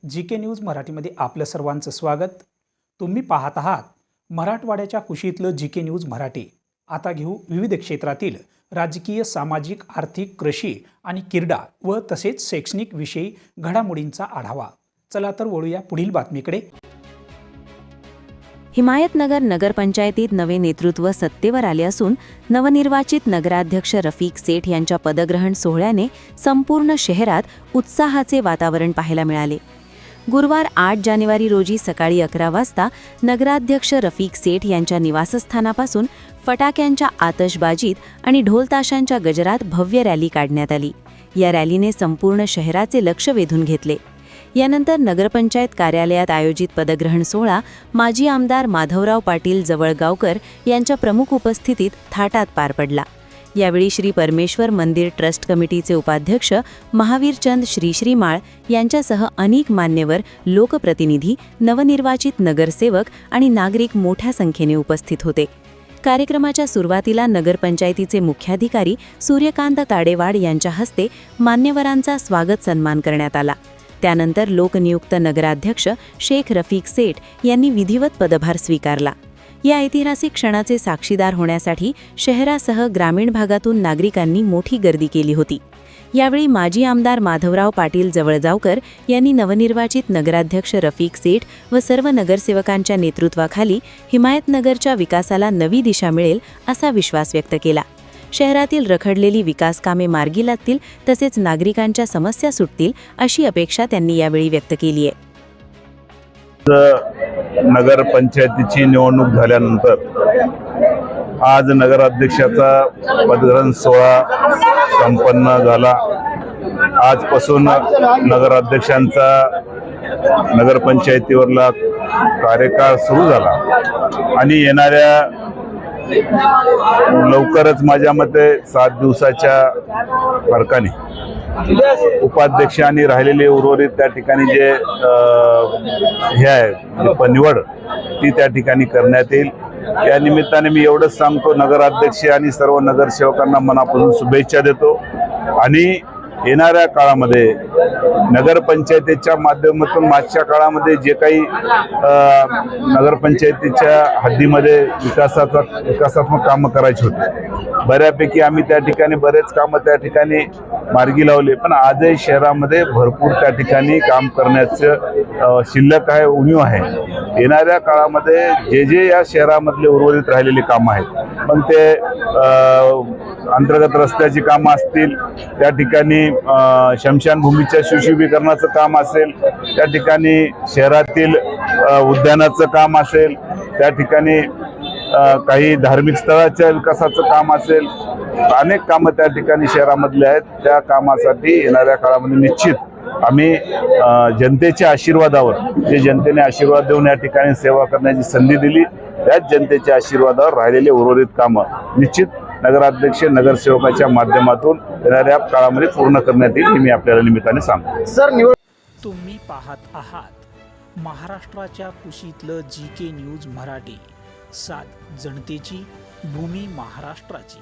GK news मराठीमध्ये आपलं सर्वांचं स्वागत। तुम्ही पाहत आहात मराठवाड्याच्या कुशीतलं GK न्यूज मराठी। आता घेऊ विविध क्षेत्रातील राजकीय, सामाजिक, आर्थिक, कृषी आणि क्रीडा व तसेच शैक्षणिक विषयी घडामोडींचा आढावा। चला तर वळूया पुढील बातमीकडे। हिमायतनगर नगरपंचायतीत नवे नेतृत्व सत्तेवर आले असून नवनिर्वाचित नगराध्यक्ष रफिक सेठ यांच्या पदग्रहण सोहळ्याने संपूर्ण शहरात उत्साहाचे वातावरण पाहायला मिळाले। गुरुवार 8 जानेवारी रोजी सकाळी 11 वाजता नगराध्यक्ष रफिक सेठ यांच्या निवासस्थानापासून फटाक्यांच्या आतषबाजीत आणि ढोलताशांच्या गजरात भव्य रॅली काढण्यात आली। या रॅलीने संपूर्ण शहराचे लक्ष वेधून घेतले। यानंतर नगरपंचायत कार्यालयात आयोजित पदग्रहण सोहळा माजी आमदार माधवराव पाटील जवळगावकर यांच्या प्रमुख उपस्थितीत थाटात पार पडला। यावेळी श्री परमेश्वर मंदिर ट्रस्ट कमिटीचे उपाध्यक्ष महावीरचंद श्रीश्रीमाळ यांच्यासह अनेक मान्यवर, लोकप्रतिनिधी, नवनिर्वाचित नगरसेवक आणि नागरिक मोठ्या संख्येने उपस्थित होते। कार्यक्रमाच्या सुरुवातीला नगरपंचायतीचे मुख्याधिकारी सूर्यकांत ताडेवाड यांच्या हस्ते मान्यवरांचा स्वागत सन्मान करण्यात आला। त्यानंतर लोकनियुक्त नगराध्यक्ष शेख रफिक सेठ यांनी विधिवत पदभार स्वीकारला। या ऐतिहासिक क्षणाचे साक्षीदार होण्यासाठी शहरासह ग्रामीण भागातून नागरिकांनी मोठी गर्दी केली होती। यावेळी माजी आमदार माधवराव पाटील जवळगावकर यांनी नवनिर्वाचित नगराध्यक्ष रफिक सेठ व सर्व नगरसेवकांच्या नेतृत्वाखाली हिमायतनगरच्या विकासाला नवी दिशा मिळेल असा विश्वास व्यक्त केला। शहरातील रखडलेली विकास कामे मार्गी लागतील तसेच नागरिकांच्या समस्या सुटतील अशी अपेक्षा त्यांनी यावेळी व्यक्त केली आहे। नगरपंचायतीची निवडणूक झाल्यानंतर आज नगराध्यक्षाचा पदग्रहण सोहळा संपन्न झाला। आजपासून नगराध्यक्षांचा नगरपंचायतीवरला कार्यकाळ सुरू झाला आणि येणाऱ्या लवकरच माझ्या मते 7 दिवसाच्या फरकाने उपाध्यक्ष आणि राहिलेले उर्वरित त्या ठिकाणी जे हे आहे निवड ती त्या ठिकाणी करण्यात येईल। या निमित्ताने मी एवढंच सांगतो, नगराध्यक्ष आणि सर्व नगरसेवकांना मनापासून शुभेच्छा देतो आणि येणाऱ्या काळामध्ये नगरपंचायतीच्या माध्यमातून मागच्या काळामध्ये जे काही नगरपंचायतीच्या हद्दीमध्ये विकासात्मक कामं करायची होती, बऱ्यापैकी आम्ही त्या ठिकाणी बरेच कामं त्या ठिकाणी मार्गी लावले, पण आजही शहरामध्ये भरपूर त्या ठिकाणी काम करण्याचं शिल्लक आहे, उणीव आहे। येणाऱ्या काळामध्ये जे जे या शहरामधले उर्वरित राहिलेली कामं आहेत, पण ते अंतर्गत रस्त्याची कामं असतील, त्या ठिकाणी शमशानभूमीच्या सुशोभीकरणाचं काम असेल, त्या ठिकाणी शहरातील उद्यानाचं काम असेल, त्या ठिकाणी काही धार्मिक स्थळाच्या विकासाचं काम असेल, अनेक कामं त्या ठिकाणी शहरामधले आहेत। त्या कामासाठी येणाऱ्या काळामध्ये निश्चित आम्ही जनतेच्या आशीर्वादावर, जे जनतेने आशीर्वाद देऊन या ठिकाणी सेवा करण्याची संधी दिली, त्याच जनतेच्या आशीर्वादावर राहिलेले उर्वरित कामं निश्चित नगराध्यक्ष नगरसेवकाच्या माध्यमातून येणाऱ्या काळामध्ये पूर्ण करण्यात येईल, हे मी आपल्याला निमित्ताने सांगतो। सर, तुम्ही पाहत आहात महाराष्ट्राच्या कुशीतलं GK न्यूज मराठी। साथ जनतेची, भूमी महाराष्ट्राची।